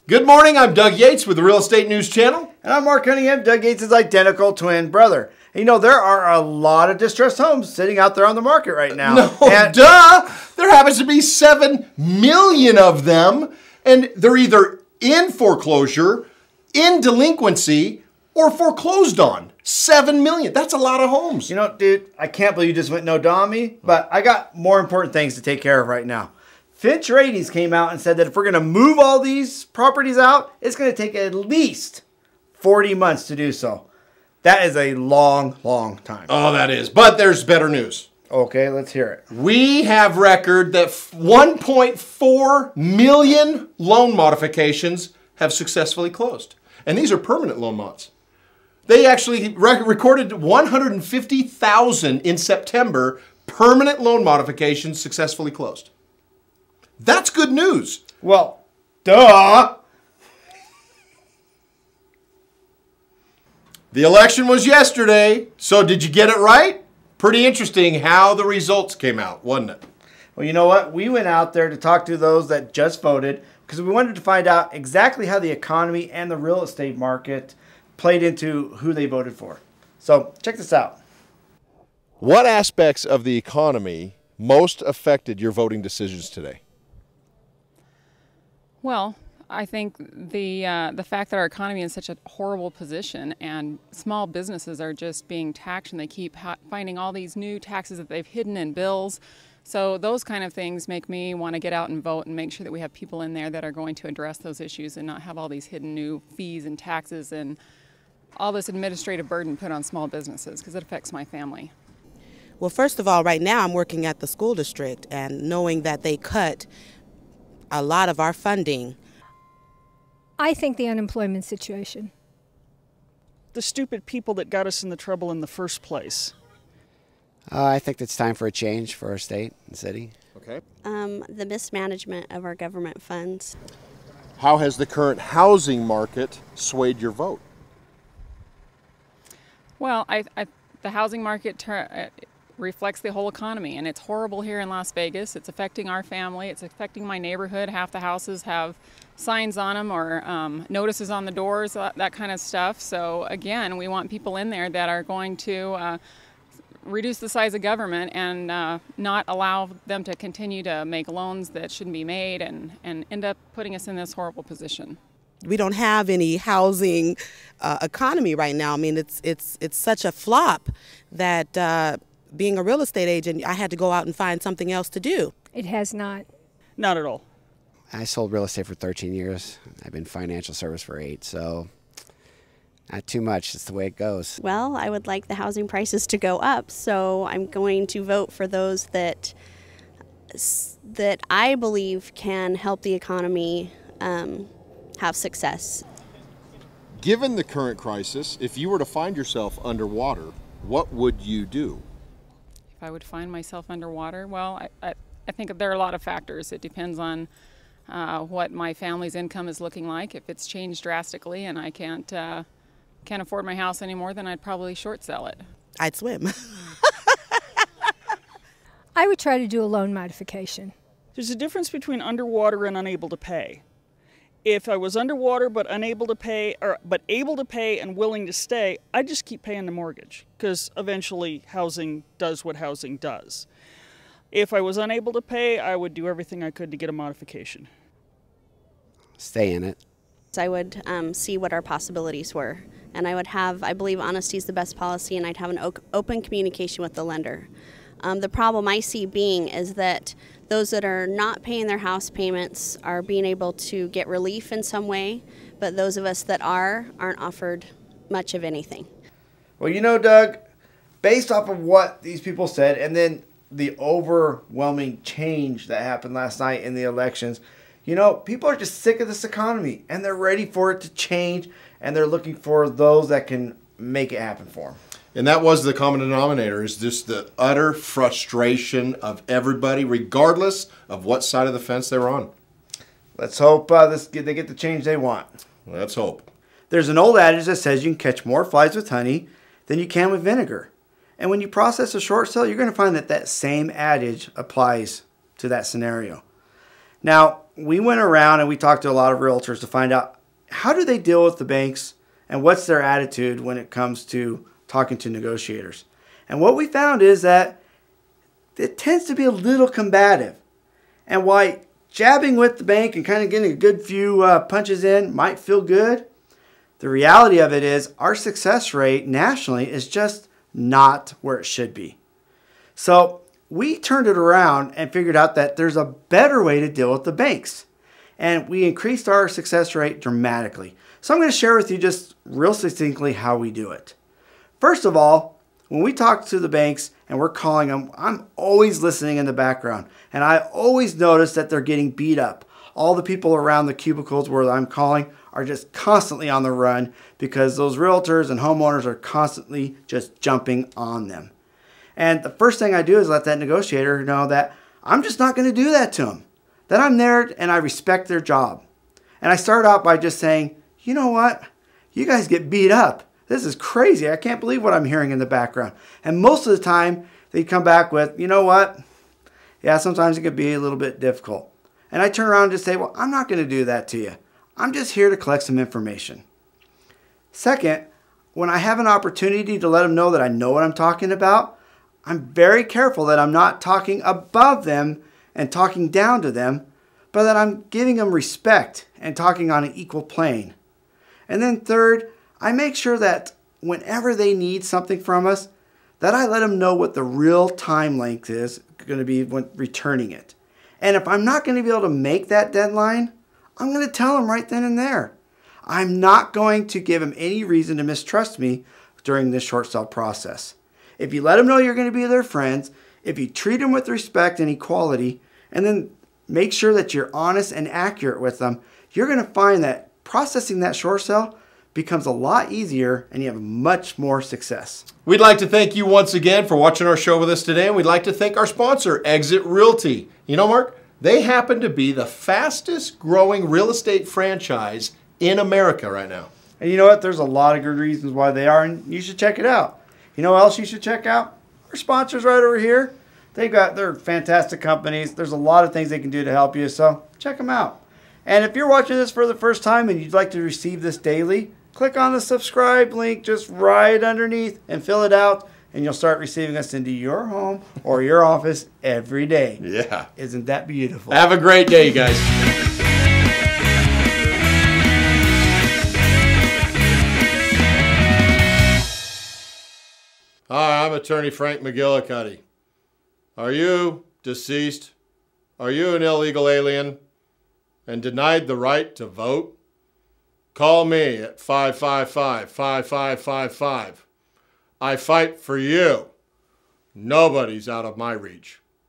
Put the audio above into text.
Good morning, I'm Doug Yates with the Real Estate News Channel. And I'm Mark Cunningham, Doug Yates' identical twin brother. And you know, there are a lot of distressed homes sitting out there on the market right now. Duh! There happens to be 7 million of them, and they're either in foreclosure, in delinquency, or foreclosed on. 7 million. That's a lot of homes. You know, dude, I can't believe you just went no duh on me, but I got more important things to take care of right now. Fitch Ratings came out and said that if we're going to move all these properties out, it's going to take at least 40 months to do so. That is a long, long time. Oh, that is. But there's better news. Okay, let's hear it. We have record that 1.4 million loan modifications have successfully closed. And these are permanent loan mods. They actually recorded 150,000 in September permanent loan modifications successfully closed. That's good news. Well, duh. The election was yesterday, so did you get it right? Pretty interesting how the results came out, wasn't it? Well, you know what? We went out there to talk to those that just voted because we wanted to find out exactly how the economy and the real estate market played into who they voted for. So check this out. What aspects of the economy most affected your voting decisions today? Well, I think the fact that our economy is in such a horrible position and small businesses are just being taxed and they keep finding all these new taxes that they've hidden in bills. So those kind of things make me want to get out and vote and make sure that we have people in there that are going to address those issues and not have all these hidden new fees and taxes and all this administrative burden put on small businesses because it affects my family. Well, first of all, right now I'm working at the school district and knowing that they cut a lot of our funding. I think the unemployment situation. The stupid people that got us in the trouble in the first place. I think it's time for a change for our state and city. Okay. The mismanagement of our government funds. How has the current housing market swayed your vote? Well, the housing market reflects the whole economy, and it's horrible here in Las Vegas. It's affecting our family. It's affecting my neighborhood. Half the houses have signs on them or notices on the doors, that kind of stuff. So again, we want people in there that are going to reduce the size of government and not allow them to continue to make loans that shouldn't be made and end up putting us in this horrible position. We don't have any housing economy right now. I mean, it's such a flop that being a real estate agent, I had to go out and find something else to do. It has not. Not at all. I sold real estate for 13 years. I've been financial service for 8, so not too much. It's the way it goes. Well, I would like the housing prices to go up, so I'm going to vote for those that I believe can help the economy have success. Given the current crisis, if you were to find yourself underwater, what would you do? If I would find myself underwater, well, I think there are a lot of factors. It depends on what my family's income is looking like. If it's changed drastically and I can't afford my house anymore, then I'd probably short sell it. I'd swim. I would try to do a loan modification. There's a difference between underwater and unable to pay. If I was underwater but unable to pay, but able to pay and willing to stay, I'd just keep paying the mortgage because eventually housing does what housing does. If I was unable to pay, I would do everything I could to get a modification. Stay in it. I would see what our possibilities were, and I believe honesty is the best policy, and I'd have an open communication with the lender. The problem I see being is that those that are not paying their house payments are being able to get relief in some way, but those of us that aren't offered much of anything. Well, you know, Doug, based off of what these people said and then the overwhelming change that happened last night in the elections, you know, people are just sick of this economy and they're ready for it to change and they're looking for those that can make it happen for them. And that was the common denominator, is just the utter frustration of everybody, regardless of what side of the fence they were on. Let's hope they get the change they want. Let's hope. There's an old adage that says you can catch more flies with honey than you can with vinegar. And when you process a short sale, you're going to find that that same adage applies to that scenario. Now, we went around and we talked to a lot of realtors to find out how do they deal with the banks and what's their attitude when it comes to talking to negotiators. And what we found is that it tends to be a little combative. And while jabbing with the bank and kind of getting a good few punches in might feel good, the reality of it is our success rate nationally is just not where it should be. So we turned it around and figured out that there's a better way to deal with the banks. And we increased our success rate dramatically. So I'm going to share with you just real succinctly how we do it. First of all, when we talk to the banks and we're calling them, I'm always listening in the background. And I always notice that they're getting beat up. All the people around the cubicles where I'm calling are just constantly on the run because those realtors and homeowners are constantly just jumping on them. And the first thing I do is let that negotiator know that I'm just not going to do that to them. That I'm there and I respect their job. And I start out by just saying, you know what? You guys get beat up. This is crazy. I can't believe what I'm hearing in the background. And most of the time, they come back with, you know what? Yeah, sometimes it could be a little bit difficult. And I turn around and just say, well, I'm not going to do that to you. I'm just here to collect some information. Second, when I have an opportunity to let them know that I know what I'm talking about, I'm very careful that I'm not talking above them and talking down to them, but that I'm giving them respect and talking on an equal plane. And then third, I make sure that whenever they need something from us, that I let them know what the real time length is going to be when returning it. And if I'm not going to be able to make that deadline, I'm going to tell them right then and there. I'm not going to give them any reason to mistrust me during this short sale process. If you let them know you're going to be their friends, if you treat them with respect and equality, and then make sure that you're honest and accurate with them, you're going to find that processing that short sale becomes a lot easier and you have much more success. We'd like to thank you once again for watching our show with us today, and we'd like to thank our sponsor, Exit Realty. You know, Mark, they happen to be the fastest growing real estate franchise in America right now. And you know what? There's a lot of good reasons why they are, and you should check it out. You know what else you should check out? Our sponsors right over here. They're fantastic companies. There's a lot of things they can do to help you, so check them out. And if you're watching this for the first time and you'd like to receive this daily, click on the subscribe link just right underneath and fill it out, and you'll start receiving us into your home or your office every day. Yeah. Isn't that beautiful? Have a great day, you guys. Hi, I'm attorney Frank McGillicuddy. Are you deceased? Are you an illegal alien and denied the right to vote? Call me at 555-5555. I fight for you. Nobody's out of my reach.